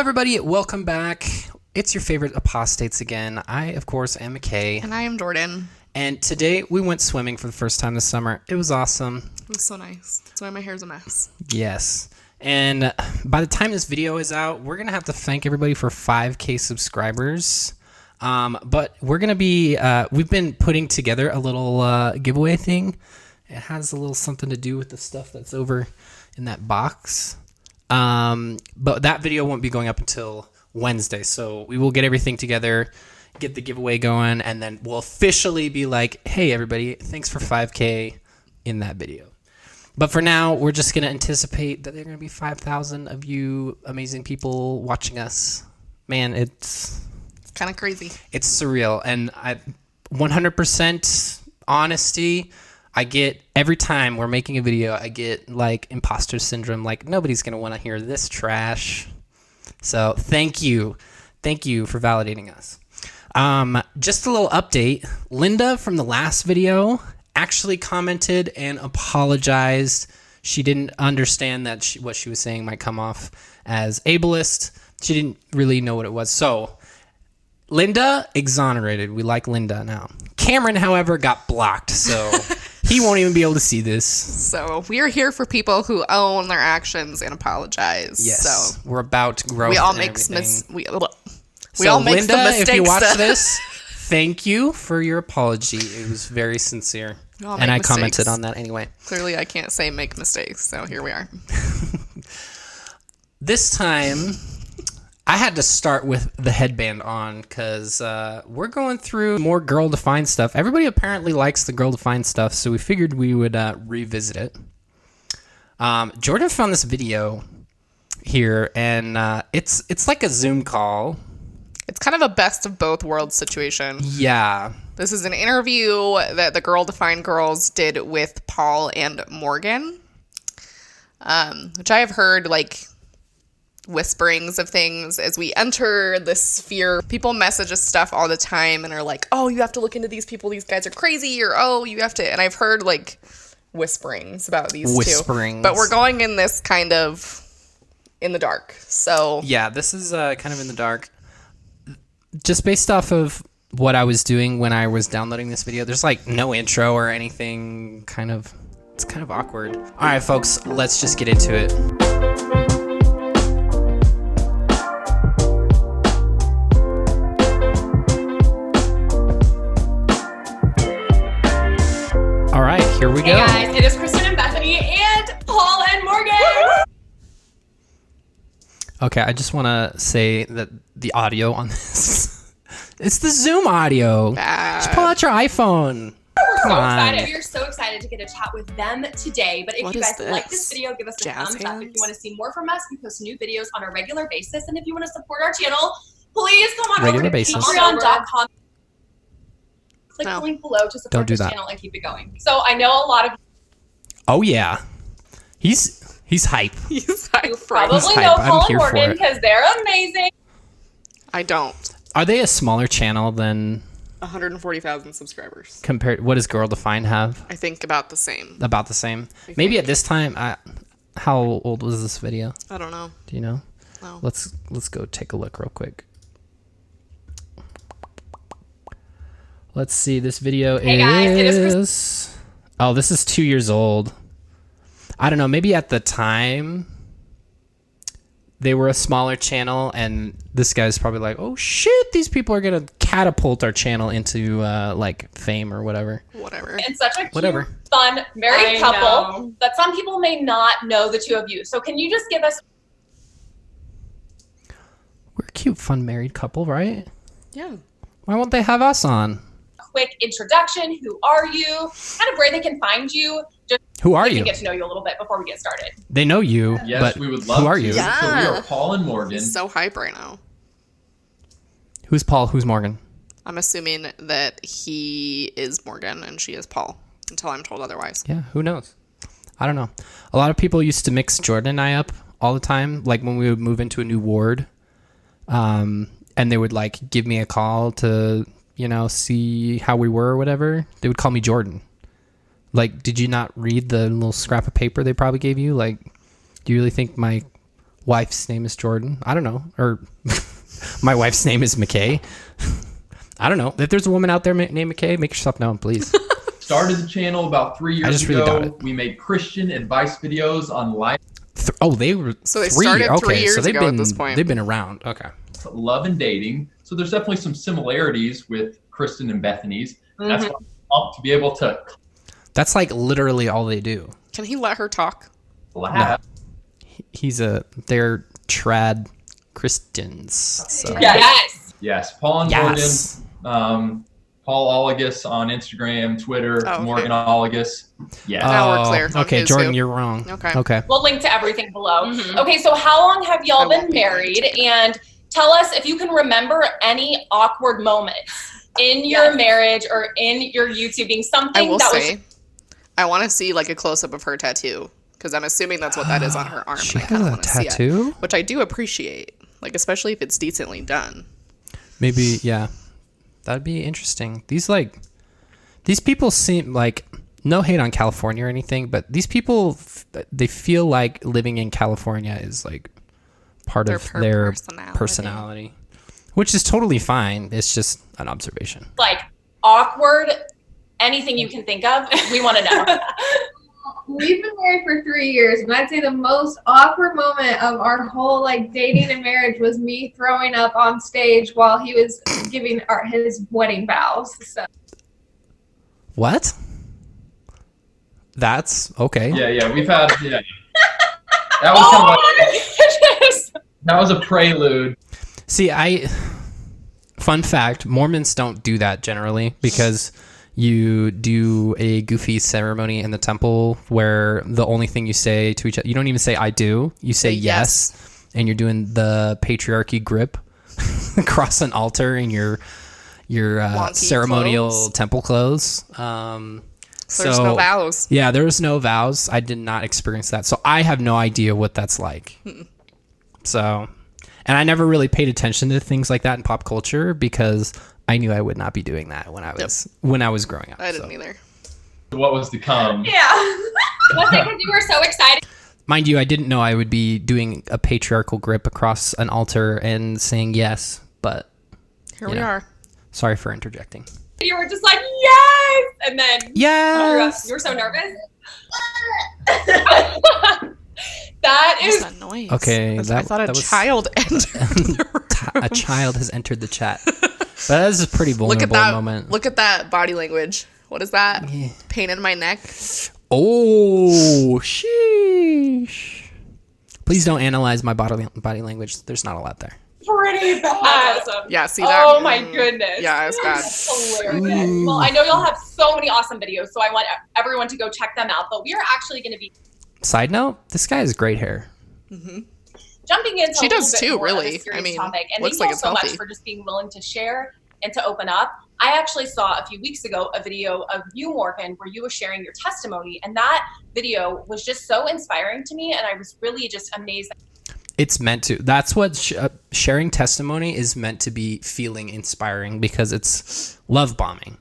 everybody. Welcome back. It's your favorite apostates again. I, of course, am McKay. And I am Jordan. And today we went swimming for the first time this summer. It was awesome. It was so nice. That's why my hair's a mess. Yes. And by the time this video is out, we're going to have to thank everybody for 5K subscribers. But we're going to be, we've been putting together a little giveaway thing. It has a little something to do with the stuff that's over in that box. But that video won't be going up until Wednesday. So we will get everything together, get the giveaway going, and then we'll officially be like, hey, everybody, thanks for 5K in that video. But for now, we're just going to anticipate that there are going to be 5,000 of you amazing people watching us. Man, it's kind of crazy. It's surreal. And 100% honesty, I get every time we're making a video, I get like imposter syndrome. Like nobody's going to want to hear this trash. So thank you. Thank you for validating us. Just a little update. Linda from the last video actually commented and apologized. She didn't understand that what she was saying might come off as ableist. She didn't really know what it was. So Linda exonerated. We like Linda now. Cameron, however, got blocked. So he won't even be able to see this. So we are here for people who own their actions and apologize. Yes. So we're about growth. We all and make everything. we So all make Linda, some mistakes. if you watch this, thank you for your apology. It was very sincere. And I commented on that anyway. Clearly, I can't say make mistakes, so here we are. This time, I had to start with the headband on because we're going through more girl-defined stuff. Everybody apparently likes the girl-defined stuff, so we figured we would revisit it. Jordan found this video here, and it's like a Zoom call. It's kind of a best of both worlds situation. Yeah. This is an interview that the Girl Defined Girls did with Paul and Morgan, which I have heard like whisperings of things as we enter this sphere. People message us stuff all the time and are like, oh, you have to look into these people. These guys are crazy. Or, oh, you have to. And I've heard like whisperings about these two. But we're going in this kind of in the dark. So yeah, this is kind of in the dark. Just based off of what I was doing when I was downloading this video, there's like no intro or anything. It's kind of awkward. All right, folks, let's just get into it. All right, here we go. Hey guys, it is Kristen and Bethany and Paul and Morgan. Okay, I just want to say that the audio on this, it's the Zoom audio. Just pull out your iPhone. We are so excited to get to chat with them today. But if you guys like this video, give us a thumbs up. If you want to see more from us, we post new videos on a regular basis. And if you want to support our channel, please come on over to patreon.com. Click the link below to support this channel and keep it going. So I know a lot of Oh yeah. He's hype. He's hype. You probably know Paul and Morgan because they're amazing. I don't. Are they a smaller channel than 140,000 subscribers? Compared, what does Girl Defined have? I think about the same. About the same. Maybe at this time. How old was this video? I don't know. Do you know? No. Let's go take a look real quick. Let's see. This video is. Oh, this is 2 years old. I don't know. Maybe at the time they were a smaller channel, and this guy's probably like, "Oh shit, these people are gonna catapult our channel into like fame or whatever." Whatever. And such a cute, fun married couple that some people may not know the two of you. So can you just give us? We're a cute, fun married couple, right? Yeah. Why won't they have us on? Quick introduction. Who are you? Kind of where they can find you. Just who are you? Get to know you a little bit before we get started. They know you. Yes, but we would love who are you? Yeah. So we are Paul and Morgan. He's so hype right now. Who's Paul? Who's Morgan? I'm assuming that he is Morgan and she is Paul until I'm told otherwise. Yeah, who knows? I don't know. A lot of people used to mix Jordan and I up all the time, like when we would move into a new ward. And they would like give me a call to, you know, see how we were or whatever. They would call me Jordan. Like, did you not read the little scrap of paper they probably gave you? Like, do you really think my wife's name is Jordan. I don't know. Or my wife's name is McKay. I don't know. If there's a woman out there named McKay, make yourself known, please. Started the channel about 3 years ago. Really doubt it. We made Christian advice videos on life. They were so they started 3 years ago at this point. They've been around. Okay. Love and dating. So there's definitely some similarities with Kristen and Bethany's. That's why I'm pumped to be able to. That's like literally all they do. Can he let her talk? No. They're trad Christians. So. Yes. Paul and Morgan. Paul Olagus on Instagram, Twitter, Morgan Olagus. Yeah. Now we're clear. Okay, Jordan, you're wrong. Okay. We'll link to everything below. Okay, so how long have y'all been married? And tell us if you can remember any awkward moments in your marriage or in your YouTubing. Something I want to see like a close up of her tattoo because I'm assuming that's what that is on her arm. She has a tattoo, which I do appreciate, like especially if it's decently done. Maybe, yeah. That'd be interesting. These people seem like, no hate on California or anything, but these people, they feel like living in California is like part of their personality, which is totally fine. It's just an observation. Like awkward, anything you can think of, we want to know. We've been married for 3 years, and I'd say the most awkward moment of our whole like dating and marriage was me throwing up on stage while he was giving his wedding vows. So. What? That's okay. Yeah. We've had That was kind of like, that was a prelude. See, fun fact: Mormons don't do that generally because. You do a goofy ceremony in the temple where the only thing you say to each other, you don't even say I do, you say yes, and you're doing the patriarchy grip across an altar in your ceremonial clothes. Temple clothes. So there's no vows. Yeah, there was no vows. I did not experience that. So I have no idea what that's like. So, and I never really paid attention to things like that in pop culture because I knew I would not be doing that when I was growing up. I didn't either. What was to come? Yeah. Was it because you were so excited? Mind you, I didn't know I would be doing a patriarchal grip across an altar and saying yes, but here we are. Sorry for interjecting. You were just like, yes! And then yes! You were so nervous. That is that noise. Okay, I thought a child entered the room. A child has entered the chat. But that is a pretty vulnerable moment. Look at that body language. What is that? Yeah. Pain in my neck. Oh, sheesh. Please don't analyze my body language. There's not a lot there. Pretty bad. Yeah, see that? Oh my goodness. Yeah, it's bad. That's hilarious. Well, I know y'all have so many awesome videos, so I want everyone to go check them out. But we are actually going to be... Side note, this guy has great hair. Jumping into she a does little bit too, more really. of a serious I mean, topic. And looks thank like you it's so healthy. much for just being willing to share and to open up. I actually saw a few weeks ago a video of you, Morgan, where you were sharing your testimony, and that video was just so inspiring to me, and I was really just amazed. It's meant to. That's what sharing testimony is meant to be, feeling inspiring, because it's love bombing.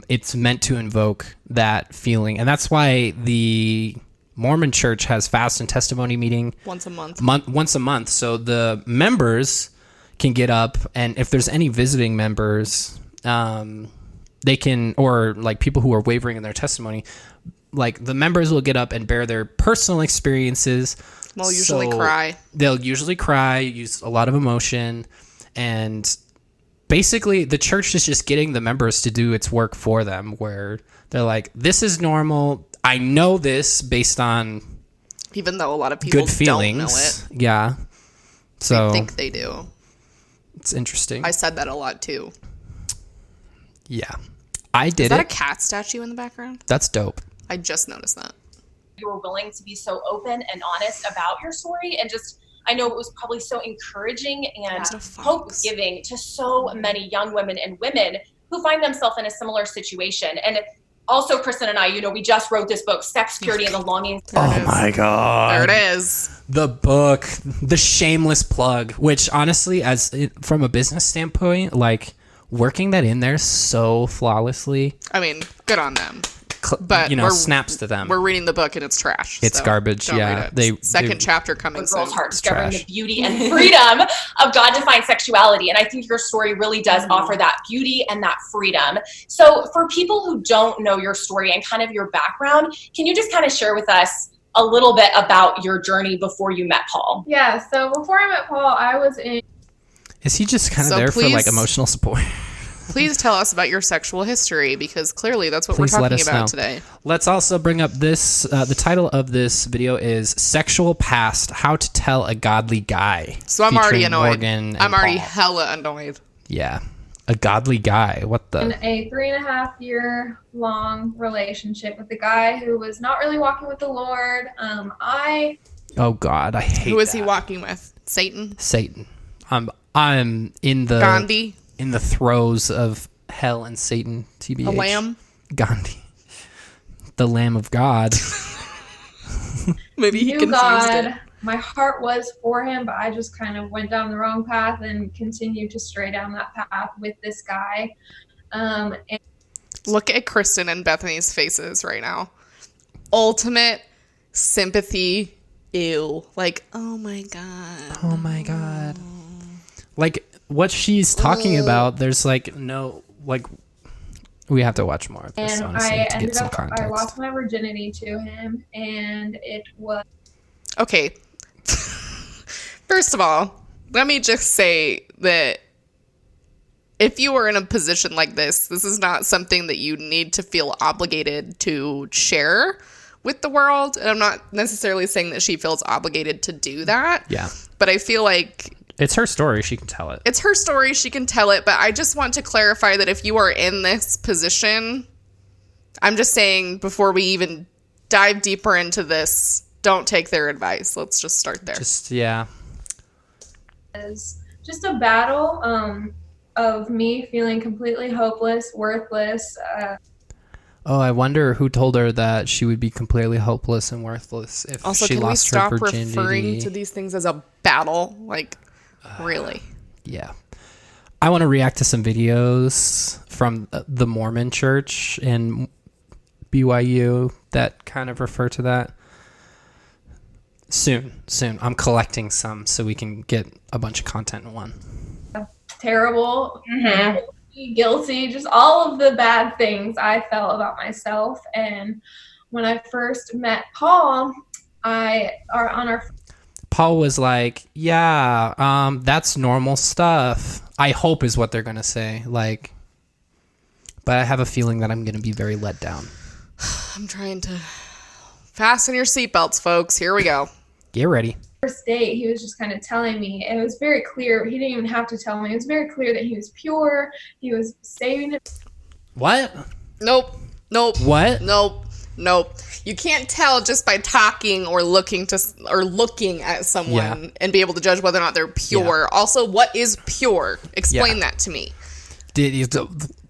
It's meant to invoke that feeling, and that's why the Mormon Church has fast and testimony meeting once a month. Once a month, so the members can get up, and if there's any visiting members, they can, or like people who are wavering in their testimony, like the members will get up and bear their personal experiences. They'll usually cry. They'll usually cry, use a lot of emotion, and basically the church is just getting the members to do its work for them, where they're like, this is normal. I know this based on, even though a lot of people good feelings. Don't know it. Yeah. So I think they do. It's interesting. I said that a lot too. Yeah. I did. Is that a cat statue in the background? That's dope. I just noticed that. You were willing to be so open and honest about your story, and just, I know it was probably so encouraging and hope-giving to so many young women and women who find themselves in a similar situation. And also, Kristen and I, we just wrote this book, Sex, Purity, and the Longing. Oh my God. There it is. The book, the shameless plug, which honestly, from a business standpoint, like working that in there so flawlessly. I mean, good on them. but snaps to them. We're reading the book and it's trash. It's garbage. Yeah, second chapter coming soon. Girl's heart discovering the beauty and freedom of God-defined sexuality, and I think your story really does offer that beauty and that freedom. So, for people who don't know your story and kind of your background, can you just kind of share with us a little bit about your journey before you met Paul? Yeah. So before I met Paul, I was in. Is he just kind of there for like emotional support? Please tell us about your sexual history, because clearly that's what we're talking about today. Let's also bring up this. The title of this video is "Sexual Past: How to Tell a Godly Guy." So I'm already annoyed. I'm already Paul. hella annoyed. Yeah, a godly guy. What the? In a 3.5 year long relationship with a guy who was not really walking with the Lord. Oh God, I hate. Who is he walking with? Satan. Satan. I'm in the Gandhi. In the throes of hell and Satan, TBH. A lamb? Gandhi. The Lamb of God. Maybe he confused it. My heart was for him, but I just kind of went down the wrong path and continued to stray down that path with this guy. And look at Kristen and Bethany's faces right now. Ultimate sympathy. Ew. Like, oh my God. Oh my God. Like, what she's talking about, there's like no, like, we have to watch more of this, and honestly, I to get some context. I lost my virginity to him, and it was... Okay. First of all, let me just say that if you are in a position like this is not something that you need to feel obligated to share with the world. And I'm not necessarily saying that she feels obligated to do that. Yeah. But I feel like... it's her story. She can tell it. It's her story. She can tell it. But I just want to clarify that if you are in this position, I'm just saying before we even dive deeper into this, don't take their advice. Let's just start there. Yeah. Just a battle of me feeling completely hopeless, worthless. Oh, I wonder who told her that she would be completely hopeless and worthless if also, she lost her virginity. Also, can we stop referring to these things as a battle? Like, really? Yeah. I want to react to some videos from the Mormon church in BYU that kind of refer to that. Soon. I'm collecting some so we can get a bunch of content in one. Terrible. Mm-hmm. Guilty, just all of the bad things I felt about myself. And when I first met Paul, Paul was like, yeah, that's normal stuff. I hope is what they're gonna say. Like, but I have a feeling that I'm gonna be very let down. I'm trying to fasten your seatbelts, folks. Here we go. Get ready. First date, he was just kind of telling me, it was very clear, he didn't even have to tell me, it was very clear that he was pure, he was saving it. What? Nope. What? Nope. You can't tell just by talking or looking at someone and be able to judge whether or not they're pure. Yeah. Also, what is pure? Explain that to me. Did he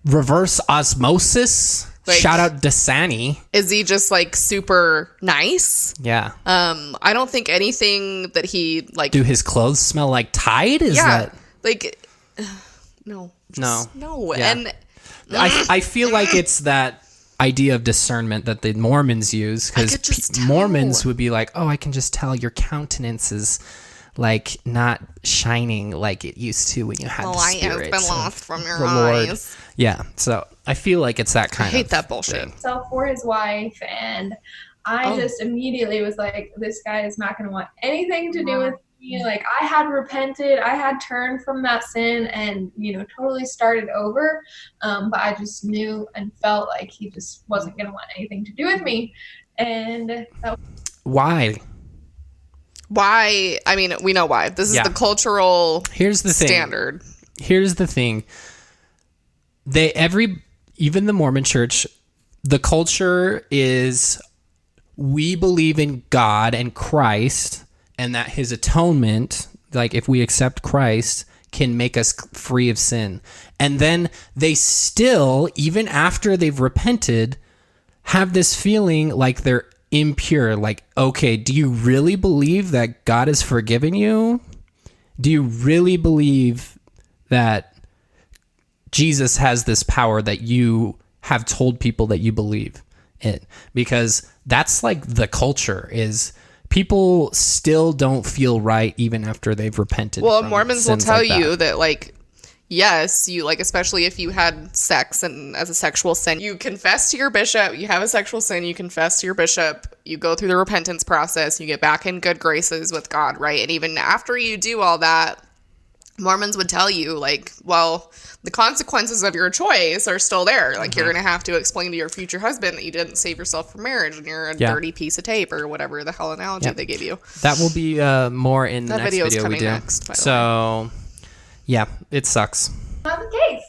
reverse osmosis? Like, shout out Dasani. Is he just like super nice? Yeah. I don't think anything that he like. Do his clothes smell like Tide? Is that like no? Yeah. And I feel like it's that idea of discernment that the Mormons use, because Mormons would be like, oh, I can just tell your countenance is like not shining like it used to when you had the spirit. I have been lost from your eyes. Lord. Yeah, so I feel like it's that kind of I hate that bullshit. Thing. So for his wife, and I just immediately was like, this guy is not going to want anything to do with me. Like, I had repented, I had turned from that sin and, totally started over. But I just knew and felt like he just wasn't going to want anything to do with me. And why? Why? I mean, we know why. This is the cultural standard. Here's the thing. Even the Mormon church, the culture is, we believe in God and Christ, and that his atonement, like if we accept Christ, can make us free of sin. And then they still, even after they've repented, have this feeling like they're impure. Like, okay, do you really believe that God has forgiven you? Do you really believe that Jesus has this power that you have told people that you believe? it, because that's like the culture is people still don't feel right even after they've repented. Well, Mormons will tell like you that like, yes, you like, especially if you had sex and as a sexual sin, you confess to your bishop, you have a sexual sin, you confess to your bishop, you go through the repentance process, you get back in good graces with God, right? And even after you do all that, Mormons would tell you like, well, the consequences of your choice are still there. Like you're going to have to explain to your future husband that you didn't save yourself from marriage and you're a dirty piece of tape or whatever the hell analogy they gave you. That will be more in the next video we do. Next, so yeah, it sucks. Not the case.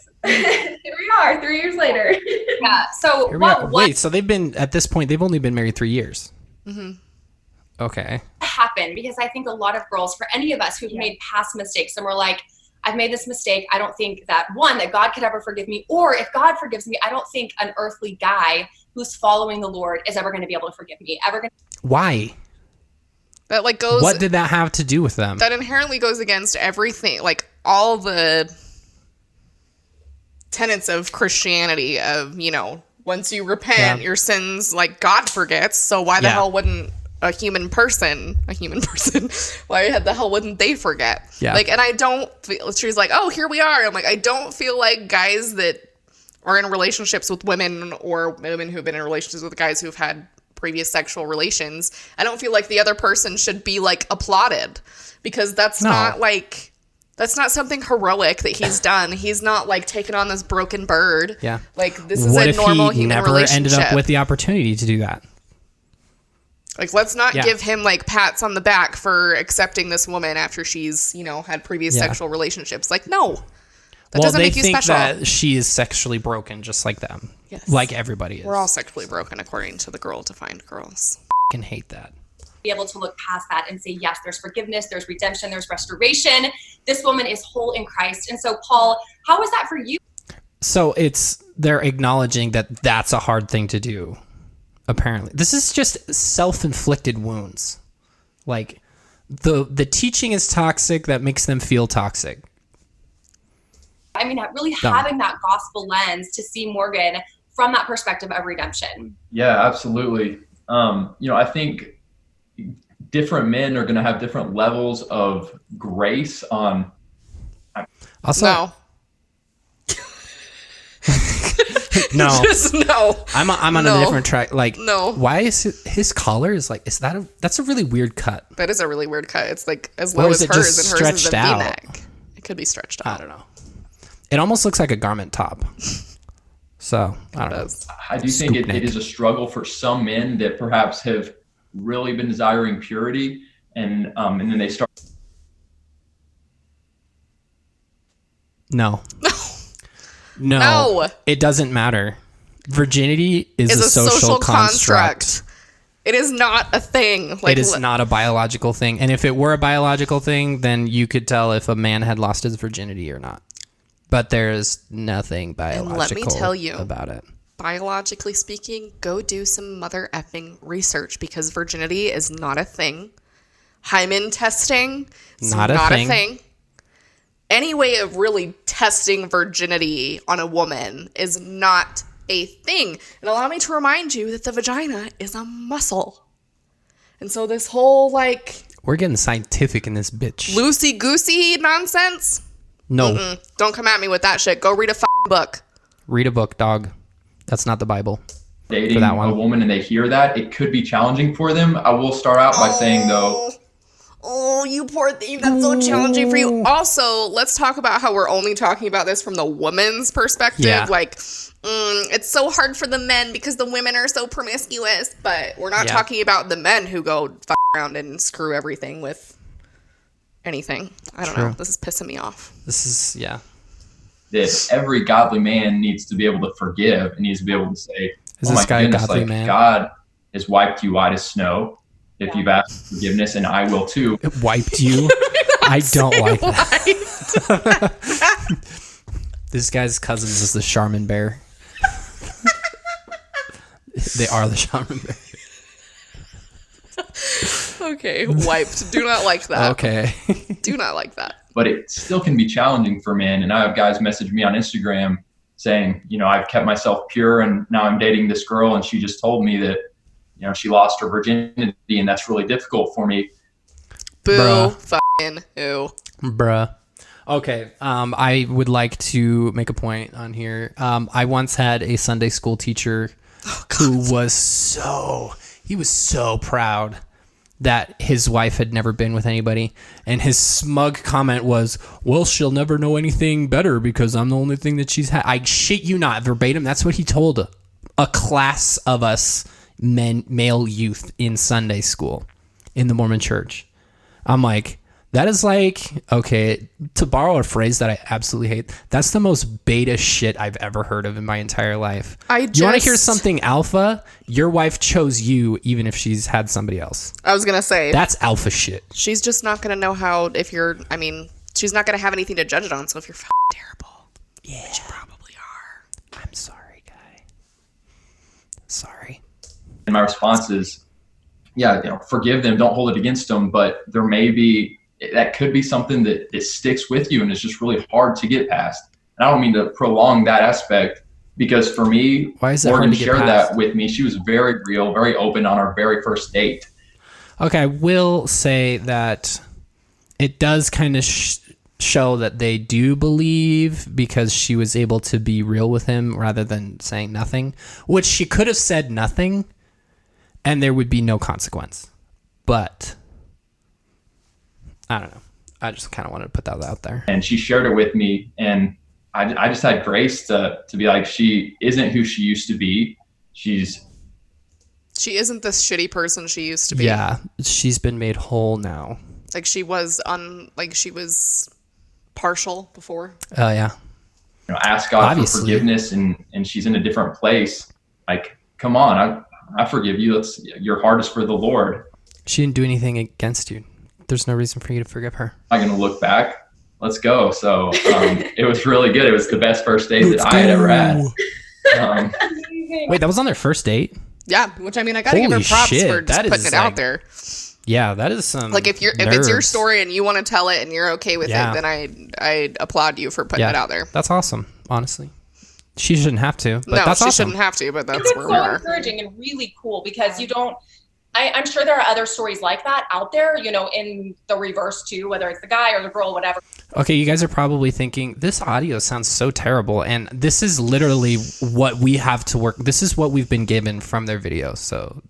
Here we are 3 years later. Yeah. So wait, so they've been, at this point, they've only been married 3 years. Okay. Happened because I think a lot of girls, for any of us who've made past mistakes and we're like, I've made this mistake, I don't think that God could ever forgive me, or if God forgives me, I don't think an earthly guy who's following the Lord is ever going to be able to forgive me. Why? That like goes. What did that have to do with them? That inherently goes against everything, like all the tenets of Christianity of, you know, once you repent, your sins, like God forgets. So why the hell wouldn't a human person, why the hell wouldn't they forget? Yeah. Like, and I don't feel, she's like, oh, here we are. I'm like, I don't feel like guys that are in relationships with women or women who've been in relationships with guys who've had previous sexual relations, I don't feel like the other person should be like applauded, because that's not like, that's not something heroic that he's done. He's not like taken on this broken bird. Yeah. Like this is a normal human relationship. What if he never ended up with the opportunity to do that? Like, let's not give him like pats on the back for accepting this woman after she's, you know, had previous sexual relationships. Like, no, that doesn't make you special. Well, they think that she is sexually broken, just like them. Yes. Like everybody is. We're all sexually broken, according to the Girl Defined Girls. I hate that. Be able to look past that and say, yes, there's forgiveness, there's redemption, there's restoration. This woman is whole in Christ. And so, Paul, how is that for you? So they're acknowledging that that's a hard thing to do. Apparently, this is just self-inflicted wounds. Like the teaching is toxic, that makes them feel toxic. I mean, really having that gospel lens to see Morgan from that perspective of redemption. Yeah, absolutely. You know, I think different men are going to have different levels of grace on. Also, no. No, just no. I'm on a different track. Like, no. Why is his collar is like? That's a really weird cut. That is a really weird cut. It's like as low as hers, and hers is a V-neck. It could be stretched out. I don't know. It almost looks like a garment top. So I don't know. I do think it is a struggle for some men that perhaps have really been desiring purity, and then they start. No. No, it doesn't matter. Virginity is a social construct. It is not a thing. Like, it is not a biological thing. And if it were a biological thing, then you could tell if a man had lost his virginity or not. But there is nothing biological let me tell you, about it. Biologically speaking, go do some mother effing research, because virginity is not a thing. Hymen testing is not a thing. Any way of really testing virginity on a woman is not a thing. And allow me to remind you that the vagina is a muscle. And so this whole, like... We're getting scientific in this bitch. Loosey-goosey nonsense? No. Don't come at me with that shit. Go read a fucking book. Read a book, dog. That's not the Bible. Dating that a woman and they hear that, it could be challenging for them. I will start out by saying, though... Oh, you poor thing. That's so challenging for you. Also, let's talk about how we're only talking about this from the woman's perspective. Yeah. Like, it's so hard for the men because the women are so promiscuous. But we're not talking about the men who go fuck around and screw everything with anything. I don't know. This is pissing me off. This is, that every godly man needs to be able to forgive and needs to be able to say, is this guy a godly man? God has wiped you white as snow. If you've asked forgiveness, and I will too. It wiped you? I don't like that. This guy's cousins is the Charmin bear. They are the Charmin bear. Okay, wiped. Do not like that. Okay. Do not like that. But it still can be challenging for men. And I have guys message me on Instagram saying, I've kept myself pure and now I'm dating this girl. And she just told me that, she lost her virginity and that's really difficult for me. Boo. Bruh. Fucking who. Bruh. Okay. I would like to make a point on here. I once had a Sunday school teacher who was so proud that his wife had never been with anybody, and his smug comment was, well, she'll never know anything better because I'm the only thing that she's had. I shit you not, verbatim, that's what he told a class of us male youth in Sunday school in the Mormon church. I'm like, that is like, okay, to borrow a phrase that I absolutely hate, that's the most beta shit I've ever heard of in my entire life. You want to hear something alpha? Your wife chose you even if she's had somebody else. I was going to say. That's alpha shit. She's just not going to know how, she's not going to have anything to judge it on, so if you're terrible. Yeah. Which you probably are. I'm sorry, guy. Sorry. And my response is, yeah, forgive them, don't hold it against them, but that could be something that it sticks with you and it's just really hard to get past. And I don't mean to prolong that aspect, because for me, Morgan shared that with me. She was very real, very open on our very first date. Okay, I will say that it does kind of show that they do believe, because she was able to be real with him rather than saying nothing, which she could have said nothing and there would be no consequence. But I don't know. I just kind of wanted to put that out there. And she shared it with me, and I just had grace to be like, she isn't who she used to be. She isn't this shitty person she used to be. Yeah, she's been made whole now. Like she was partial before. Oh yeah. Ask God for forgiveness, and she's in a different place. Like, come on, I forgive you. Your heart is for the Lord. She didn't do anything against you. There's no reason for you to forgive her. I'm going to look back. Let's go. So it was really good. It was the best first date that I had ever had. Wait, that was on their first date? Yeah, which I got to give her props for just putting it out there. Yeah, that is some if it's your story and you want to tell it and you're okay with it, then I applaud you for putting it out there. That's awesome, honestly. She shouldn't have to, but no, that's awesome. She shouldn't have to, but that's where we are. It's so encouraging and really cool, because you don't. I'm sure there are other stories like that out there, in the reverse too, whether it's the guy or the girl, whatever. Okay, you guys are probably thinking, this audio sounds so terrible, and this is literally what we have to work. This is what we've been given from their videos, so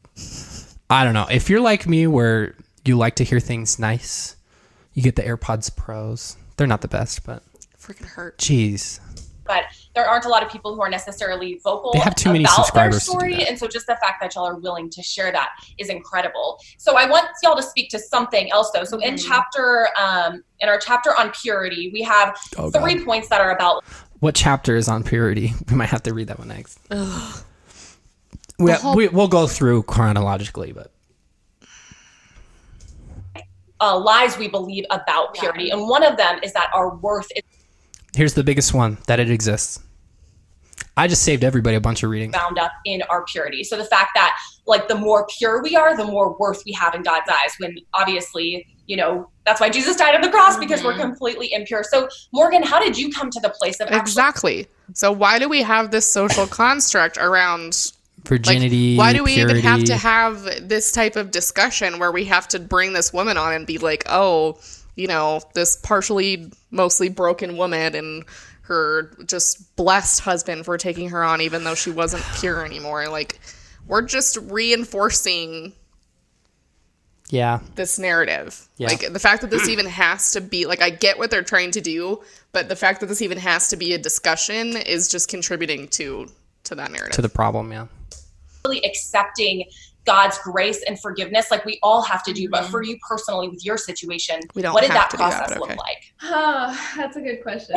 I don't know. If you're like me, where you like to hear things nice, you get the AirPods Pros. They're not the best, but freaking hurt. Jeez. But there aren't a lot of people who are necessarily vocal they have too many about subscribers their story, and so just the fact that y'all are willing to share that is incredible. So I want y'all to speak to something else, though. So in our chapter on purity, we have 3 points that are about. What chapter is on purity? We might have to read that one next. We'll go through chronologically, but lies we believe about purity, and one of them is that our worth is. Here's the biggest one, that it exists. I just saved everybody a bunch of reading. Bound up in our purity. So the fact that the more pure we are, the more worth we have in God's eyes, when obviously, that's why Jesus died on the cross, because we're completely impure. So Morgan, how did you come to the place of Exactly. So why do we have this social construct around virginity? Why do we purity? even have to have this type of discussion where we have to bring this woman on and be like, oh, this mostly broken woman and her just blessed husband for taking her on, even though she wasn't pure anymore. We're just reinforcing this narrative. The fact that this even has to be, I get what they're trying to do, but the fact that this even has to be a discussion is just contributing to that narrative. To the problem, yeah. Really accepting God's grace and forgiveness, we all have to do. But for you personally, with your situation, what did that process look like? That's a good question.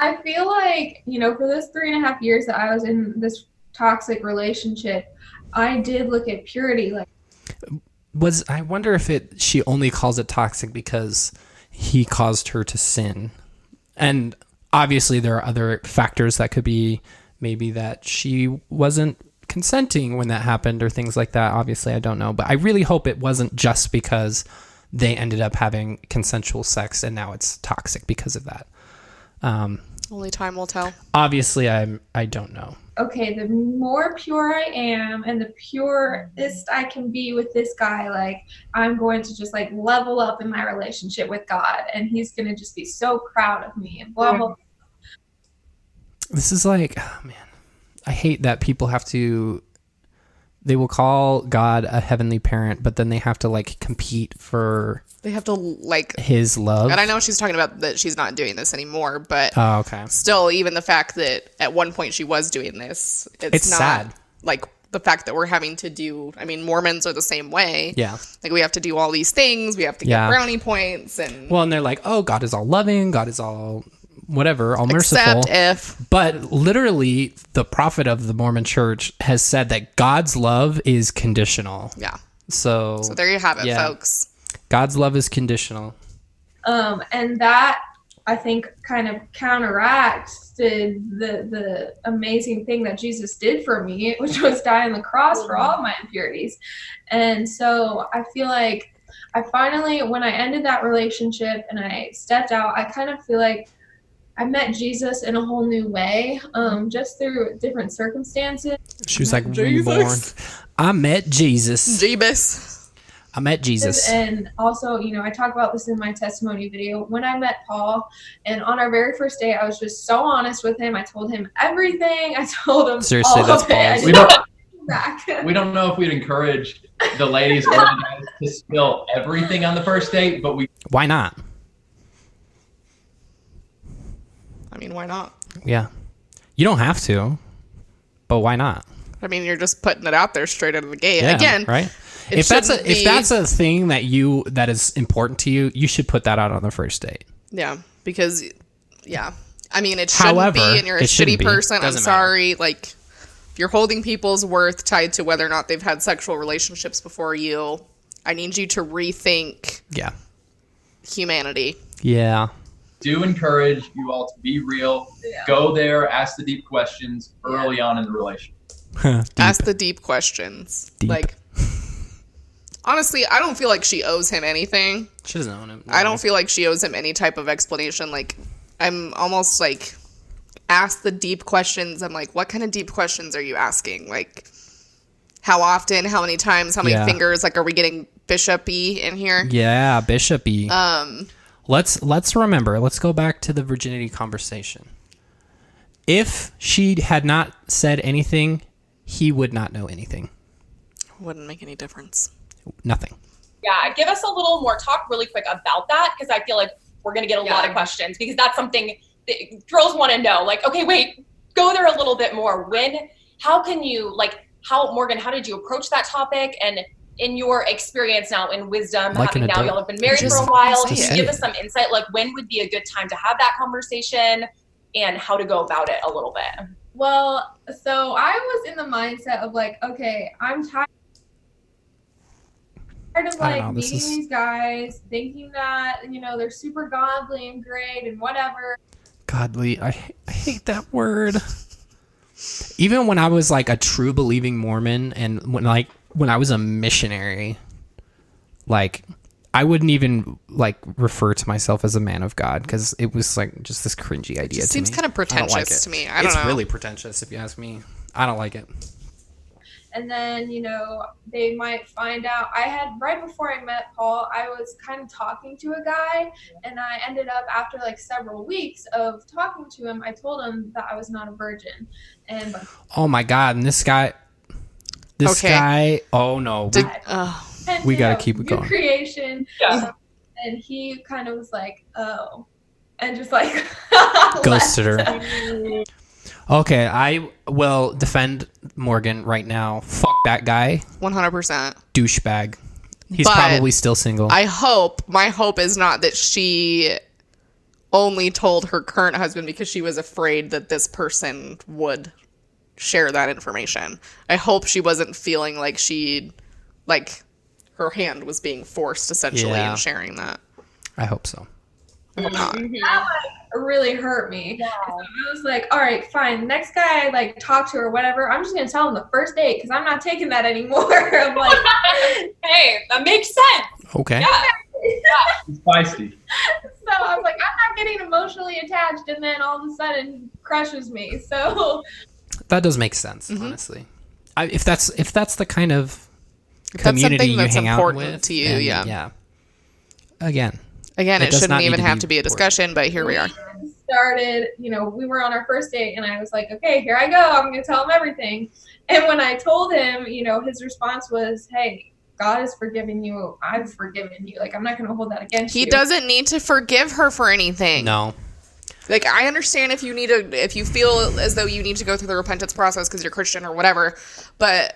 I feel like, for those 3.5 years that I was in this toxic relationship, I did look at purity. I wonder if she only calls it toxic because he caused her to sin. And obviously there are other factors that could be, maybe that she wasn't consenting when that happened or things like that. Obviously, I don't know. But I really hope it wasn't just because they ended up having consensual sex and now it's toxic because of that. Only time will tell. Obviously, I don't know. Okay, the more pure I am and the purest I can be with this guy, like, I'm going to just, like, level up in my relationship with God, and he's going to just be so proud of me and blah, blah, blah. This is like, oh, man, I hate that people have to, they will call God a heavenly parent, but then they have to, like, compete for... They have to, like... his love. And I know she's talking about that she's not doing this anymore, but... Oh, okay. Still, even the fact that at one point she was doing this, it's not... sad. Like, the fact that we're having to do... I mean, Mormons are the same way. Yeah. Like, we have to do all these things. We have to get brownie points and... Well, and they're like, oh, God is all loving. God is all... whatever, all merciful. Except if... But literally, the prophet of the Mormon church has said that God's love is conditional. Yeah. So there you have it, folks. God's love is conditional. And that, I think, kind of counteracts the amazing thing that Jesus did for me, which was die on the cross for all of my impurities. And so I feel like I finally, when I ended that relationship and I stepped out, I kind of feel like I met Jesus in a whole new way, just through different circumstances. She was like reborn. I met Jesus. I met Jesus. And also, you know, I talk about this in my testimony video. When I met Paul, and on our very first day, I was just so honest with him. I told him everything. I told him seriously, all that's of it. Paul's. We don't know if we'd encourage the ladies or the guys to spill everything on the first date, but we... Why not? I mean, why not? Yeah. You don't have to, but why not? I mean, you're just putting it out there straight out of the gate. Yeah, Again, right? If that's a thing that is important to you, you should put that out on the first date. Yeah, because I mean, it shouldn't be, and you're a shitty person. I'm sorry. Like, if you're holding people's worth tied to whether or not they've had sexual relationships before you, I need you to rethink humanity. Yeah. Do encourage you all to be real. Yeah. Go there, ask the deep questions early on in the relationship. Ask the deep questions. Deep. Like, honestly, I don't feel like she owes him anything. She doesn't own him. No. I don't feel like she owes him any type of explanation. Like, I'm almost like, ask the deep questions. I'm like, what kind of deep questions are you asking? Like, how often, how many times, how many fingers? Like, are we getting bishop-y in here? Yeah, bishop-y. Let's remember. Let's go back to the virginity conversation. If she had not said anything, he would not know anything. Wouldn't make any difference. Nothing. Yeah, give us a little more talk really quick about that, because I feel like we're going to get a lot of questions, because that's something that girls want to know. Like, okay, wait, go there a little bit more. How can you, like, Morgan, how did you approach that topic? And in your experience now, in wisdom, like having now y'all have been married for a while, give us some insight, like when would be a good time to have that conversation and how to go about it a little bit. Well, so I was in the mindset of like, okay, I'm tired of like meeting these guys, thinking that, you know, they're super godly and great and whatever. Godly, I hate that word. Even when I was like a true believing Mormon, and when I was a missionary, like, I wouldn't even like refer to myself as a man of God, because it was like just this cringy idea. It seems kind of pretentious to me. I don't know. It's really pretentious, if you ask me. I don't like it. And then, you know, they might find out. Right before I met Paul, I was kind of talking to a guy, and I ended up, after like several weeks of talking to him, I told him that I was not a virgin. And oh my God, and this guy, oh no. We got to keep it going. Creation. Yeah. And he kind of was like, oh, and just like ghosted her. Okay, I will defend Morgan right now. Fuck that guy. 100%. Douchebag. He's probably still single. My hope is not that she only told her current husband because she was afraid that this person would share that information. I hope she wasn't feeling like her hand was being forced essentially in sharing that. I hope so. I hope not. That really hurt me. Yeah. So I was like, all right, fine. Next guy I like talk to or whatever, I'm just gonna tell him the first date, because I'm not taking that anymore. I'm like, hey, that makes sense. Okay. Yeah. It's feisty. So I was like, I'm not getting emotionally attached, and then all of a sudden crushes me. So that does make sense, honestly. If that's the kind of That's community something you that's hang out important with, to you, then, yeah. Again, it does shouldn't not even need to have be to be a discussion, but here we are. started, we were on our first date, and I was like, okay, here I go. I'm going to tell him everything. And when I told him, his response was, hey, God has forgiven you. I've forgiven you. Like, I'm not going to hold that against you. He doesn't need to forgive her for anything. no. Like, I understand if you feel as though you need to go through the repentance process because you're Christian or whatever, but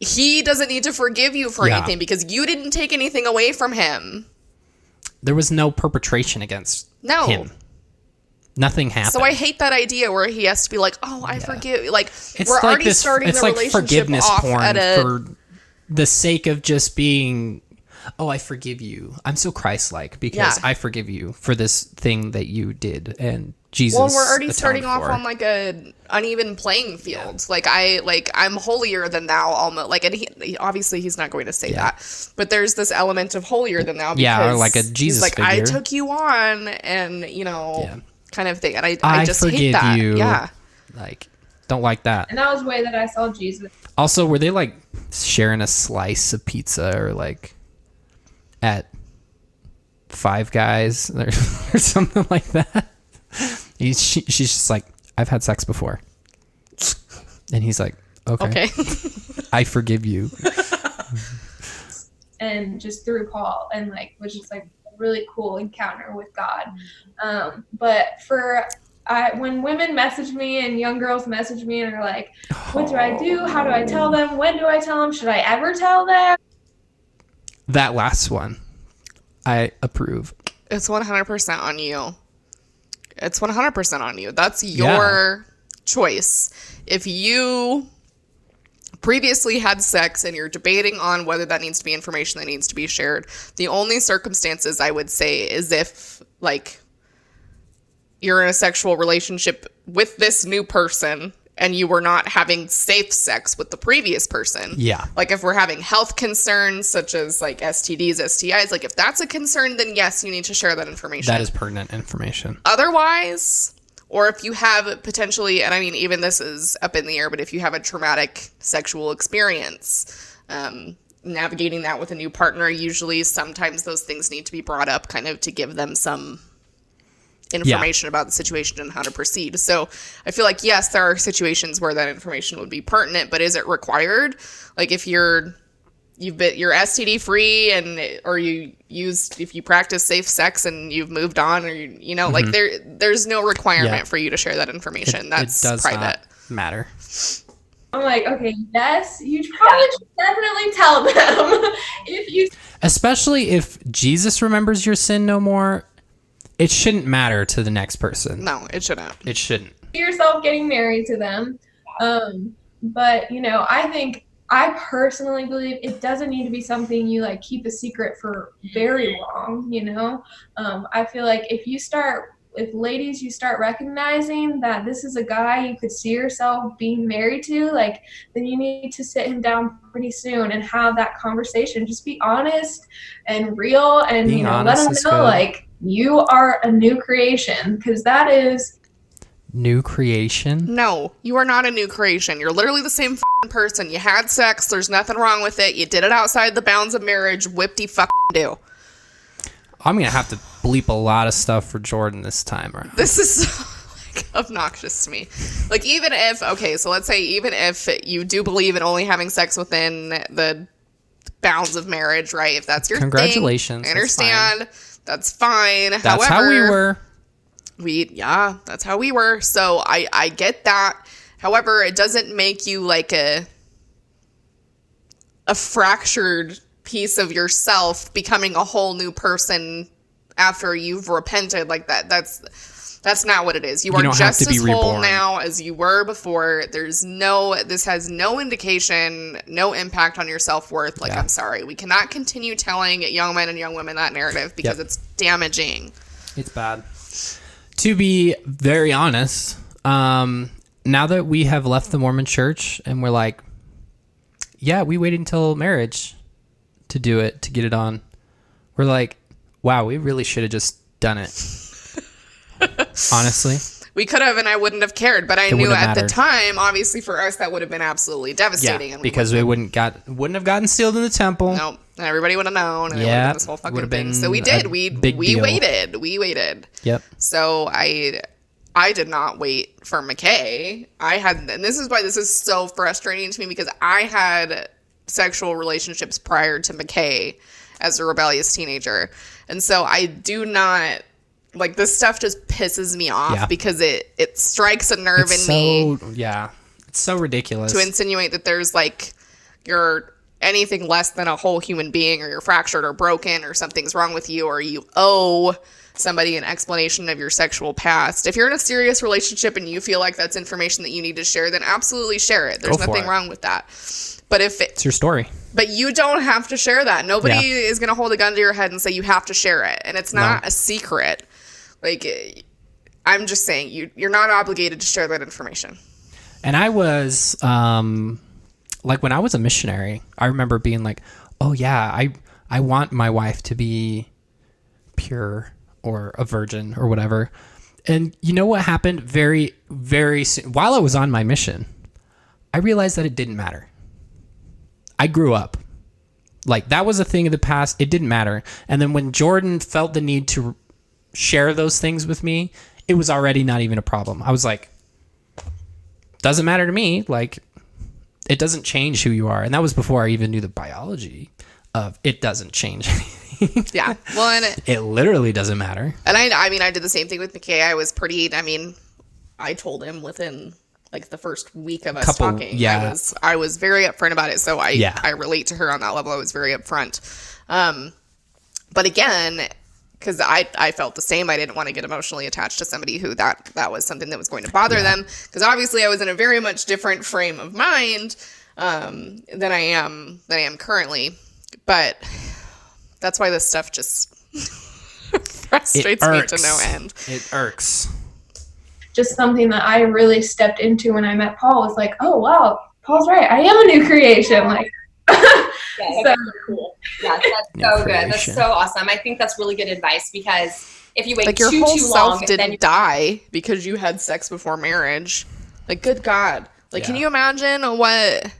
he doesn't need to forgive you for anything because you didn't take anything away from him. There was no perpetration against him. Nothing happened. So I hate that idea where he has to be like, "Oh, I forgive." Like, it's we're like already this, starting it's the like relationship forgiveness off porn at a for the sake of just being, oh, I forgive you. I'm so Christ-like because I forgive you for this thing that you did, and Jesus. Well, we're already atoned starting off for. on like a uneven playing field. Like I'm holier than thou almost. Like, and obviously he's not going to say that, but there's this element of holier than thou. Because or like a Jesus he's like, figure. I took you on, and kind of thing. And I just hate forgive that. you. Yeah. Like, don't like that. And that was the way that I saw Jesus. Also, were they like sharing a slice of pizza or like at Five Guys or something like that? She's just like, I've had sex before. And he's like, okay. I forgive you. And just through Paul, and like was just like a really cool encounter with God. But when women message me and young girls message me and are like, what do I do? How do I tell them? When do I tell them? Should I ever tell them? That last one, I approve. It's 100% on you. It's 100% on you. That's your choice. If you previously had sex and you're debating on whether that needs to be information that needs to be shared, the only circumstances I would say is if, like, you're in a sexual relationship with this new person and you were not having safe sex with the previous person. Yeah. Like, if we're having health concerns such as like STDs, STIs, like if that's a concern, then yes, you need to share that information. That is pertinent information. Otherwise, or if you have potentially, and I mean, even this is up in the air, but if you have a traumatic sexual experience, navigating that with a new partner, usually sometimes those things need to be brought up kind of to give them some information about the situation and how to proceed. So I feel like, yes, there are situations where that information would be pertinent, but is it required? Like if you're STD free or if you practice safe sex and you've moved on, or like there's no requirement for you to share that information. That's it does private. not matter. I'm like, okay, yes, you probably should definitely tell them. Especially if Jesus remembers your sin no more, it shouldn't matter to the next person. No, it shouldn't. It shouldn't. Yourself getting married to them. But, I personally believe it doesn't need to be something you like keep a secret for very long, I feel like if ladies, you start recognizing that this is a guy you could see yourself being married to, like, then you need to sit him down pretty soon and have that conversation. Just be honest and real and, let him know, like, you are a new creation, because that is... New creation? No, you are not a new creation. You're literally the same person. You had sex. There's nothing wrong with it. You did it outside the bounds of marriage. Whip-de-do. I'm going to have to bleep a lot of stuff for Jordan this time around. This is so, obnoxious to me. Like, even if you do believe in only having sex within the bounds of marriage, right? If that's your Congratulations. thing, I understand. That's fine. That's how we were. That's how we were. So I get that. However, it doesn't make you like a fractured piece of yourself becoming a whole new person after you've repented like that. That's not what it is. You are just as whole now as you were before. This has no indication, no impact on your self-worth. Like, I'm sorry. We cannot continue telling young men and young women that narrative because it's damaging. It's bad. To be very honest, now that we have left the Mormon church and we're like, we waited until marriage to do it, to get it on. We're like, wow, we really should have just done it. Honestly. We could have, and I wouldn't have cared. But I knew at mattered. the time, obviously for us, that would have been absolutely devastating. Yeah, and because we wouldn't have gotten sealed in the temple. Nope. And everybody would have known. And it would have been this whole fucking thing. So we did. We waited. We waited. Yep. So I did not wait for McKay. And this is why this is so frustrating to me, because I had sexual relationships prior to McKay as a rebellious teenager. And so I do not, like, this stuff just pisses me off because it strikes a nerve in me. Yeah. It's so ridiculous. To insinuate that there's, like, you're anything less than a whole human being, or you're fractured or broken, or something's wrong with you, or you owe somebody an explanation of your sexual past. If you're in a serious relationship and you feel like that's information that you need to share, then absolutely share it. There's nothing wrong with that. But if it's your story. But you don't have to share that. Nobody is going to hold a gun to your head and say you have to share it. And it's not a secret. Like, I'm just saying, you're not obligated to share that information. And I was, like, when I was a missionary, I remember being like, oh yeah, I want my wife to be pure or a virgin or whatever. And you know what happened very, very soon? While I was on my mission, I realized that it didn't matter. I grew up. Like, that was a thing of the past. It didn't matter. And then when Jordan felt the need to share those things with me, it was already not even a problem. I was like, doesn't matter to me. Like, it doesn't change who you are. And that was before I even knew the biology of it doesn't change anything. Yeah. Well, and it literally doesn't matter. And I mean, I did the same thing with McKay. I told him within, like, the first week of us talking. Yeah. I was very upfront about it. So I relate to her on that level. I was very upfront. But again, because I felt the same. I didn't want to get emotionally attached to somebody who that was something that was going to bother them. Because obviously I was in a very much different frame of mind than I am currently. But that's why this stuff just frustrates me to no end. It irks. Just something that I really stepped into when I met Paul was like, oh wow, Paul's right. I am a new creation. Like, yeah, that's cool. Yeah, that's so good. That's so awesome. I think that's really good advice, because if you wait like, too your whole long, self didn't die because you had sex before marriage. Like, good God. Like, can you imagine what?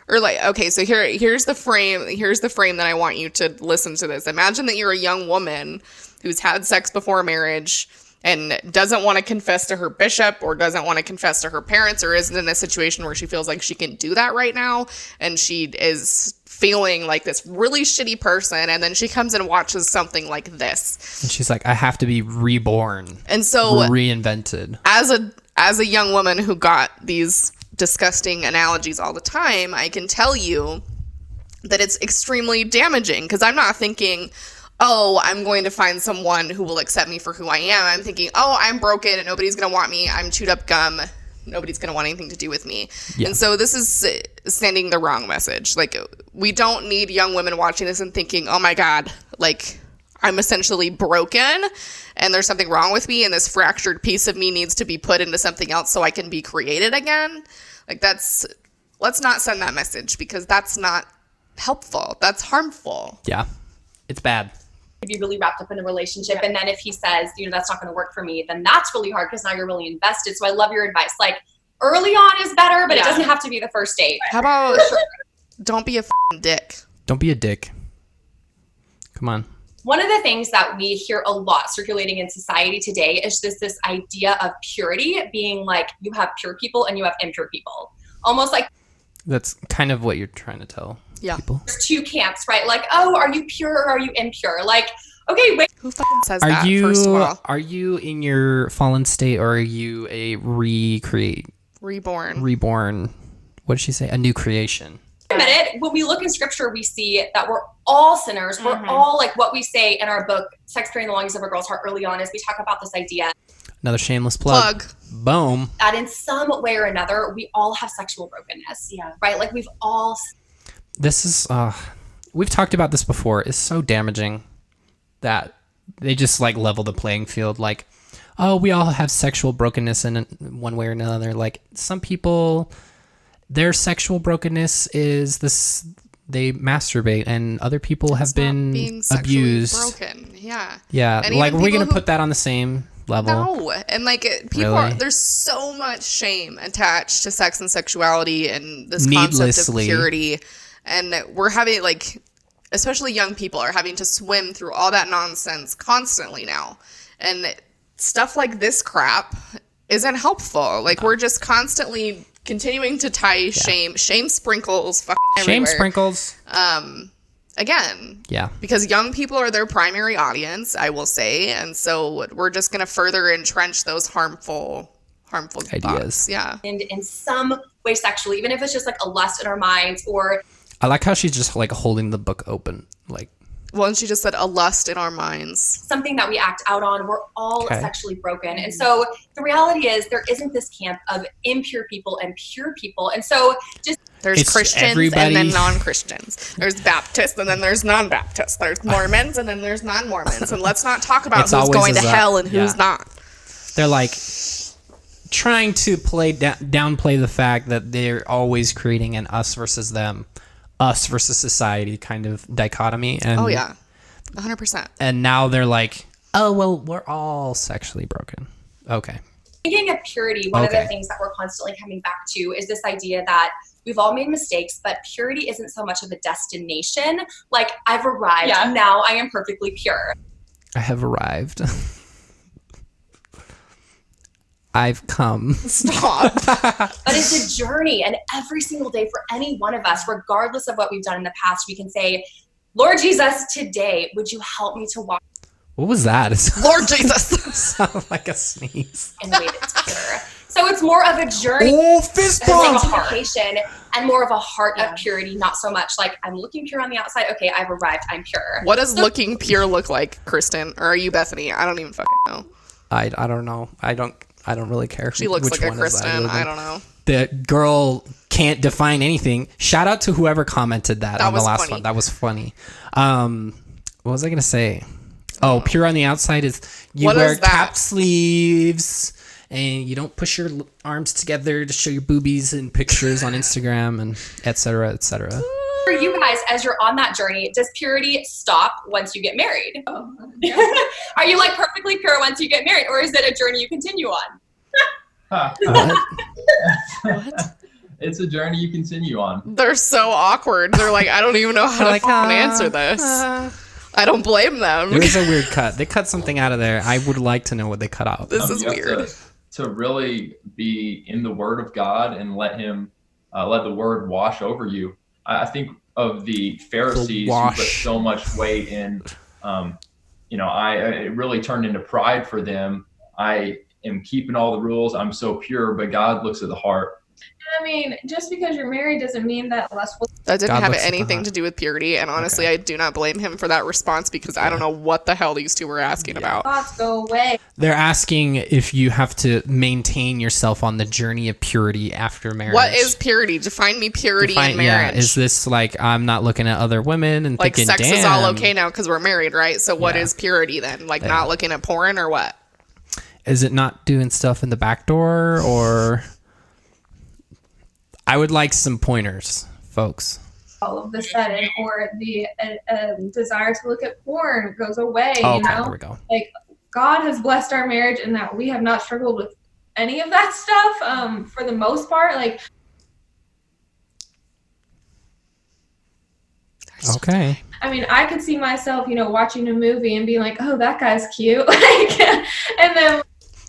Or like, okay, so here's the frame. Here's the frame that I want you to listen to this. Imagine that you're a young woman who's had sex before marriage and doesn't want to confess to her bishop, or doesn't want to confess to her parents, or isn't in a situation where she feels like she can do that right now, and she is feeling like this really shitty person, and then she comes and watches something like this. And she's like, I have to be reborn. And so reinvented. As a young woman who got these disgusting analogies all the time, I can tell you that it's extremely damaging, because I'm not thinking, oh, I'm going to find someone who will accept me for who I am. I'm thinking, oh, I'm broken and nobody's going to want me. I'm chewed up gum. Nobody's going to want anything to do with me. Yeah. And so this is sending the wrong message. Like, we don't need young women watching this and thinking, oh my God, like, I'm essentially broken and there's something wrong with me, and this fractured piece of me needs to be put into something else so I can be created again. Like, let's not send that message, because that's not helpful. That's harmful. Yeah, it's bad. Be really wrapped up in a relationship, and then if he says, that's not going to work for me, then that's really hard, because now you're really invested. So I love your advice. Like, early on is better, but it doesn't have to be the first date. How about don't be a f***ing dick. Don't be a dick. Come on. One of the things that we hear a lot circulating in society today is this idea of purity being like, you have pure people and you have impure people. Almost like that's kind of what you're trying to tell people. There's two camps, right? Like, oh, are you pure or are you impure? Like, okay, wait. Who fucking says that, first of all? Are you in your fallen state, or are you a reborn? What did she say? A new creation. A minute. When we look in scripture, we see that we're all sinners. We're all, like what we say in our book, Sex During the Longings of a Girl's Heart, early on, is we talk about this idea. Another shameless plug. Boom. That in some way or another, we all have sexual brokenness. Yeah. Right? Like, we've all... This is, we've talked about this before. It's so damaging that they just, like, level the playing field. Like, oh, we all have sexual brokenness in one way or another. Like, some people, their sexual brokenness is this, they masturbate, and other people have been abused. Broken. Yeah. Yeah. And Like, even we're going people to put that on the same level. No. And like people Really? there's so much shame attached to sex and sexuality and this Needlessly. concept of purity. And we're having like, especially young people are having to swim through all that nonsense constantly now. And stuff like this crap isn't helpful. Like we're just constantly continuing to tie shame sprinkles fucking Shame everywhere. sprinkles. Again. Yeah. Because young people are their primary audience, I will say. And so we're just going to further entrench those harmful Ideas. thoughts. Yeah. And in some way sexually, even if it's just like a lust in our minds or I like how she's just like holding the book open. Like, Well, and she just said a lust in our minds. something that we act out on, we're all Okay. sexually broken. And so the reality is there isn't this camp of impure people and pure people. And so just There's It's Christians everybody- and then non-Christians. There's Baptists and then there's non-Baptists. There's Mormons and then there's non-Mormons. And let's not talk about It's who's always going to is a- hell and who's yeah. not. they're like trying to downplay the fact that they're always creating an us versus them, us versus society kind of dichotomy. And Oh, yeah. 100%. And now they're like, oh, well, we're all sexually broken. Okay. thinking of purity, one of Okay. the things that we're constantly coming back to is this idea that we've all made mistakes, but purity isn't so much of a destination. Like, I've arrived. Yeah. Now I am perfectly pure. I have arrived. I've come. Stop. But it's a journey, and every single day for any one of us, regardless of what we've done in the past, we can say, Lord Jesus, today, would you help me to walk What was that? It Lord Jesus. sounded like a sneeze. in a way that's pure? So it's more of a journey. Oh, fist And bump! sanctification and more of a heart of purity, not so much like I'm looking pure on the outside. Okay, I've arrived. I'm pure. What does looking pure look like, Kristen? Or are you Bethany? I don't even fucking know. I don't know. I don't really care. She looks which like a one is that, Kristen. really. I don't know. The girl can't define anything. Shout out to whoever commented that on the was last funny. one. That was funny. What was I gonna say? Oh, pure on the outside is you What wear is that? cap sleeves and you don't push your arms together to show your boobies in pictures on Instagram and et cetera, et cetera. For you guys, as you're on that journey, does purity stop once you get married? Are you like perfectly pure once you get married, or is it a journey you continue on? What? It's a journey you continue on. They're so awkward. They're like, I don't even know how to fucking answer this. I don't blame them. There is a weird cut. They cut something out of there. I would like to know what they cut out. This is You have weird. To really be in the Word of God and let Him, let the Word wash over you. I think of the Pharisees who put wash. so much weight in, it really turned into pride for them. I am keeping all the rules. I'm so pure, but God looks at the heart. I mean, just because you're married doesn't mean that lustful. That didn't God have looks at the anything heart. to do with purity, and honestly, Okay. I do not blame him for that response because I don't know what the hell these two were asking about. Thoughts go away. They're asking if you have to maintain yourself on the journey of purity after marriage. What is purity? Define me purity in marriage. Yeah, is this like I'm not looking at other women and like thinking, sex damn, is all okay now because we're married, right? So what Yeah. is purity then? Like Yeah. not looking at porn or what? is it not doing stuff in the back door? Or I would like some pointers, folks. All of a sudden, or the desire to look at porn goes away. Oh, you okay, know, there we go. like God has blessed our marriage, and that we have not struggled with any of that stuff. For the most part, like Okay. I mean, I could see myself, watching a movie and being like, "Oh, that guy's cute," like, and then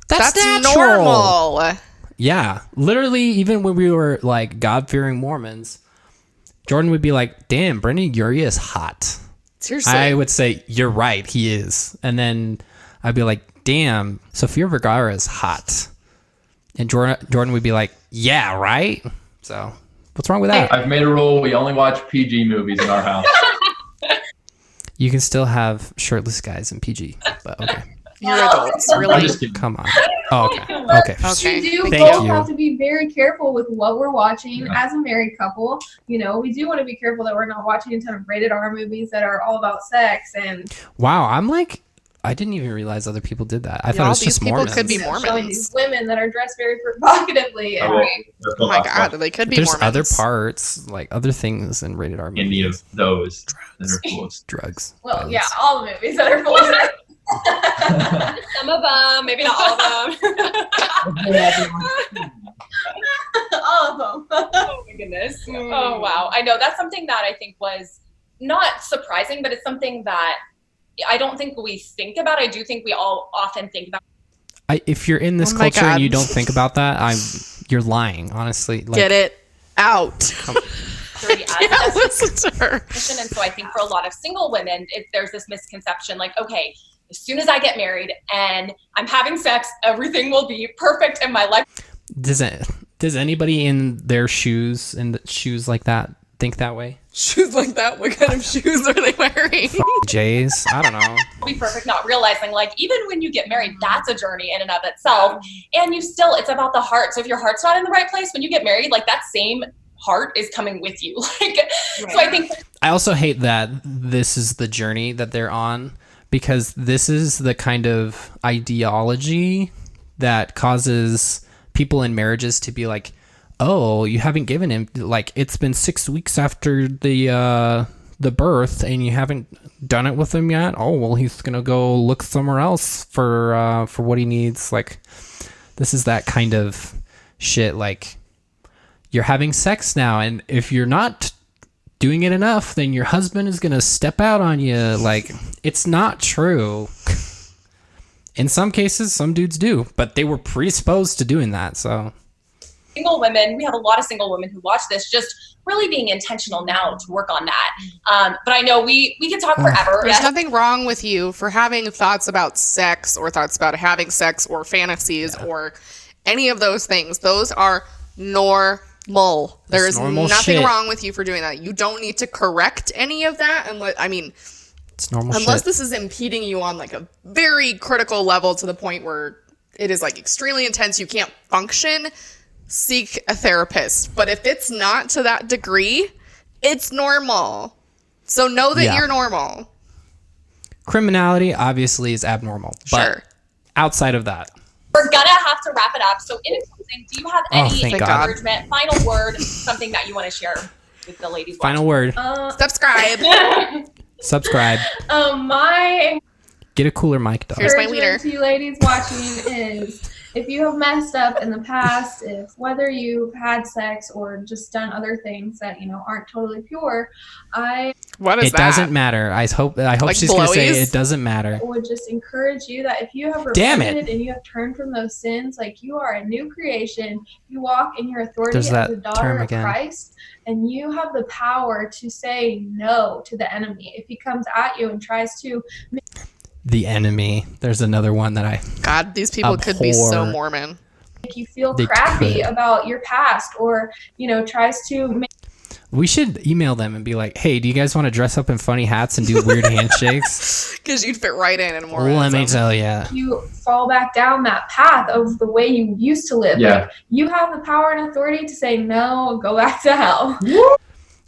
That's natural. normal. Yeah, literally, even when we were like God-fearing Mormons, Jordan would be like, "Damn, Brendan Urie is hot." Seriously. I would say, "You're right, he is," and then I'd be like, "Damn, Sofia Vergara is hot," and Jordan would be like, "Yeah, right." So, what's wrong with that? I've made a rule: we only watch PG movies in our house. You can still have shirtless guys in PG, but okay. You're adults, I'm really. just kidding. Come on. Oh, okay. Okay. Okay. we do Thank both you. have to be very careful with what we're watching Yeah. as a married couple. We do want to be careful that we're not watching a ton of rated R movies that are all about sex and Wow, I'm like, I didn't even realize other people did that. I thought it Y'all, was these just people Mormons. could be Showing Mormons. these women that are dressed very provocatively. I And will- Oh my God, they could be There's Mormons. other parts, like other things in rated R movies. Any of those that are full of Drugs. well, yeah, violence. all the movies that are full of sex. Some of them, maybe not all of them. All of them. Oh my goodness. Oh wow. I know that's something that I think was not surprising, but it's something that I don't think we think about. I do think we all often think about. If you're in this Oh my culture and God. you don't think about that, you're lying. Honestly, like, Get it out. Dirty as Yeah, a listen to her. definition. And so I think for a lot of single women, there's this misconception like, okay, as soon as I get married and I'm having sex, everything will be perfect in my life. Does anybody in their shoes like that think that way? Shoes like that? What kind of shoes are they wearing? Jays? I don't know. Will be perfect, not realizing like even when you get married, that's a journey in and of itself. And it's about the heart. So if your heart's not in the right place when you get married, like that same heart is coming with you. So I think I also hate that this is the journey that they're on, because this is the kind of ideology that causes people in marriages to be like, oh, you haven't given him, like, it's been 6 weeks after the birth and you haven't done it with him yet. Oh, well, he's gonna go look somewhere else for what he needs. Like, this is that kind of shit. Like, you're having sex now, and if you're not doing it enough, then your husband is gonna step out on you. Like, it's not true. In some cases, some dudes do, but they were predisposed to doing that. So single women, we have a lot of single women who watch this, just really being intentional now to work on that. But I know we could talk forever. There's nothing wrong with you for having thoughts about sex or thoughts about having sex or fantasies or any of those things. Those are normal. There is normal nothing shit. wrong with you for doing that. You don't need to correct any of that. it's normal Unless shit. this is impeding you on like a very critical level to the point where it is like extremely intense, you can't function, seek a therapist. But if it's not to that degree, it's normal. So know that Yeah. you're normal. Criminality obviously is abnormal, but Sure. outside of that, We're gonna have to wrap it up. So in closing, do you have any thank God. encouragement, final word, something that you want to share with the ladies? final word, Subscribe. subscribe, My get a cooler mic, dog. Here's my encouragement wiener. to you ladies watching is, if you have messed up in the past, if whether you've had sex or just done other things that aren't totally pure, I What is It that? doesn't matter. I hope Like she's gonna say blowies? it doesn't matter. would just encourage you that if you have Damn it. repented and you have turned from those sins, like, you are a new creation. You walk in your authority There's as that a daughter term of again. Christ, and you have the power to say no to the enemy if he comes at you and tries to The enemy. There's another one that I. God, these people could be so Abhor. Mormon. make you feel They crappy could. about your past, or tries to make We should email them and be like, "Hey, do you guys want to dress up in funny hats and do weird handshakes?" Because you'd fit right in Mormonism. Let me tell you. you fall back down that path of the way you used to live. Yeah. Like, you have the power and authority to say no, go back to hell.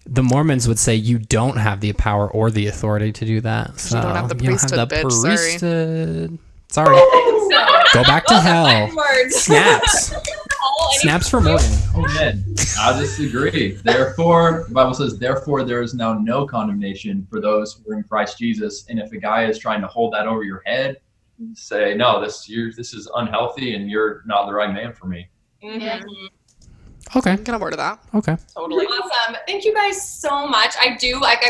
The Mormons would say you don't have the power or the authority to do that. So don't have the you don't priesthood, bitch, sorry. priesthood. Sorry. Go back to hell. Snaps. Snaps for Morgan. Oh man, I disagree. Therefore, the Bible says, therefore there is now no condemnation for those who are in Christ Jesus. And if a guy is trying to hold that over your head, say, no, this is unhealthy and you're not the right man for me. Yeah. Okay. I'm gonna word that. Okay. Totally awesome. Thank you guys so much. I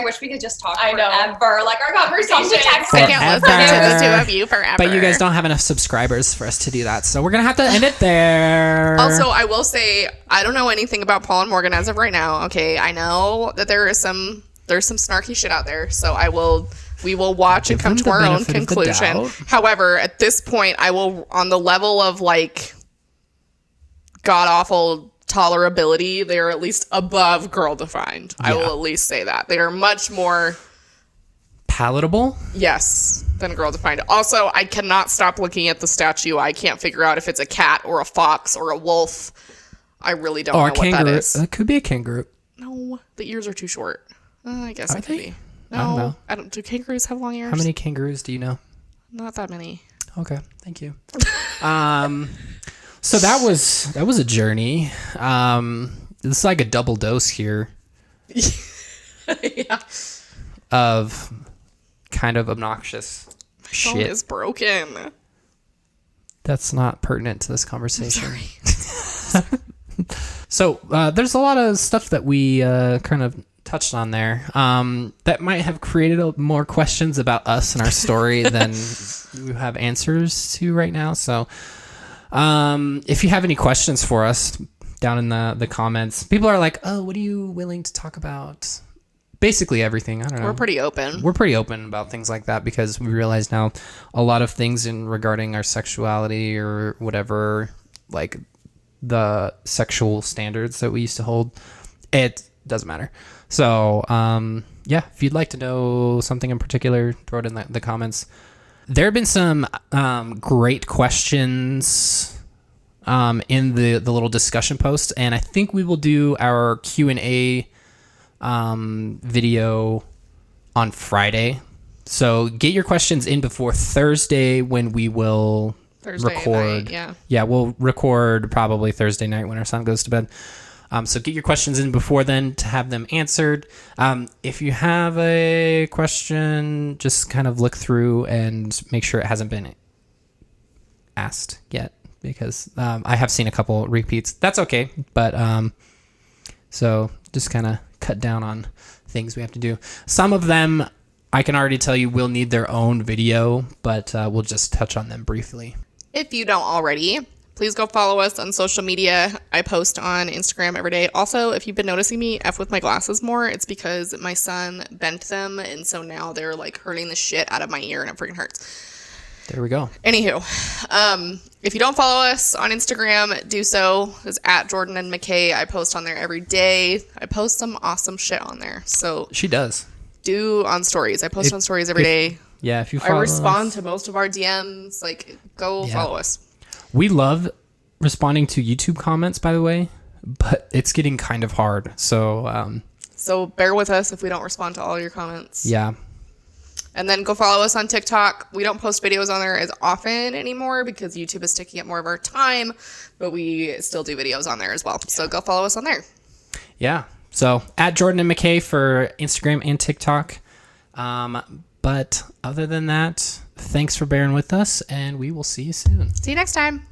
wish we could just talk I know. forever. Like our conversation. I can't listen to the two of you forever. But you guys don't have enough subscribers for us to do that, so we're gonna have to end it there. Also, I will say I don't know anything about Paul and Morgan as of right now. Okay, I know that there's some snarky shit out there, so we will watch and Give come them to our the own benefit of the conclusion. doubt. However, at this point, I will, on the level of like god awful tolerability, they are at least above girl defined. I will Yeah. at least say that they are much more palatable. yes than girl defined. Also, I cannot stop looking at the statue. I can't figure out if it's a cat or a fox or a wolf. I really don't Or know a what that kangaroo. is. It could be a kangaroo. No, the ears are too short. I guess Are it could they? be. I don't know. Do kangaroos have long ears? How many kangaroos do you know? Not that many. Okay, thank you. So that was a journey. It's like a double dose here. Yeah. Of kind of obnoxious Phone shit. is broken. That's not pertinent to this conversation. Sorry. So there's a lot of stuff that we kind of touched on there that might have created more questions about us and our story than we have answers to right now. So if you have any questions for us down in the comments, people are like, oh, what are you willing to talk about? Basically everything. I don't know. We're pretty open. We're pretty open about things like that because we realize now a lot of things in regarding our sexuality or whatever, like the sexual standards that we used to hold, it doesn't matter. So, yeah, if you'd like to know something in particular, throw it in the comments. There have been some great questions in the little discussion post, and I think we will do our Q&A video on Friday. So get your questions in before Thursday when we will record. Night, yeah, we'll record probably Thursday night when our son goes to bed. So get your questions in before then to have them answered. If you have a question, just kind of look through and make sure it hasn't been asked yet, because I have seen a couple repeats. That's okay, but so just kind of cut down on things we have to do. Some of them I can already tell you will need their own video, but we'll just touch on them briefly. If you don't already, please go follow us on social media. I post on Instagram every day. Also, if you've been noticing me F with my glasses more, it's because my son bent them, and so now they're like hurting the shit out of my ear, and it freaking hurts. There we go. Anywho, if you don't follow us on Instagram, do so. It's at Jordan and McKay. I post on there every day. I post some awesome shit on there. So She does. do on stories. I post on stories every day. Yeah, if you I follow respond us. to most of our DMs. Like, go follow us. We love responding to YouTube comments, by the way, but it's getting kind of hard. So, So bear with us if we don't respond to all your comments. yeah. And then go follow us on TikTok. We don't post videos on there as often anymore because YouTube is taking up more of our time, but we still do videos on there as well. So go follow us on there. Yeah. So at Jordan and McKay for Instagram and TikTok. But other than that, thanks for bearing with us, and we will see you soon. See you next time.